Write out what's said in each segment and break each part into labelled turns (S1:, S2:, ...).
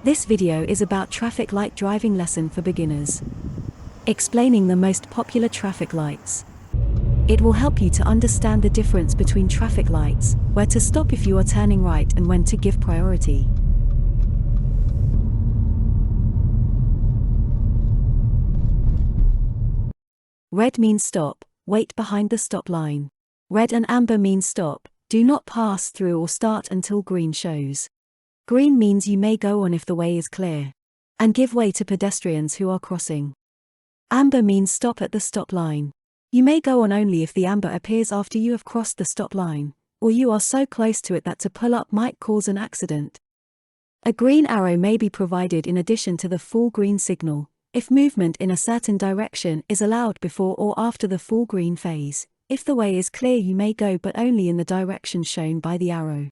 S1: This video is about traffic light driving lesson for beginners. Explaining the most popular traffic lights. It will help you to understand the difference between traffic lights, where to stop if you are turning right and when to give priority. Red means stop, wait behind the stop line. Red and amber means stop, do not pass through or start until green shows. Green means you may go on if the way is clear, and give way to pedestrians who are crossing. Amber means stop at the stop line. You may go on only if the amber appears after you have crossed the stop line, or you are so close to it that to pull up might cause an accident. A green arrow may be provided in addition to the full green signal, if movement in a certain direction is allowed before or after the full green phase. If the way is clear, you may go but only in the direction shown by the arrow.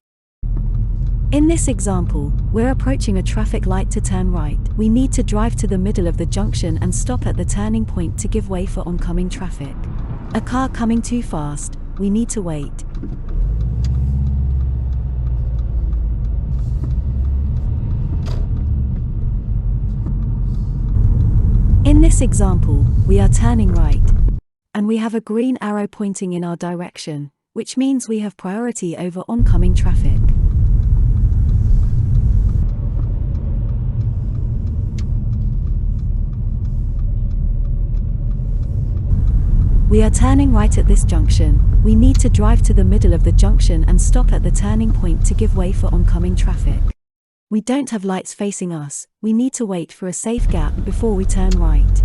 S1: In this example, we're approaching a traffic light to turn right. We need to drive to the middle of the junction and stop at the turning point to give way for oncoming traffic. A car coming too fast, we need to wait. In this example, we are turning right, and we have a green arrow pointing in our direction, which means we have priority over oncoming traffic. We are turning right at this junction. We need to drive to the middle of the junction and stop at the turning point to give way for oncoming traffic. We don't have lights facing us. We need to wait for a safe gap before we turn right.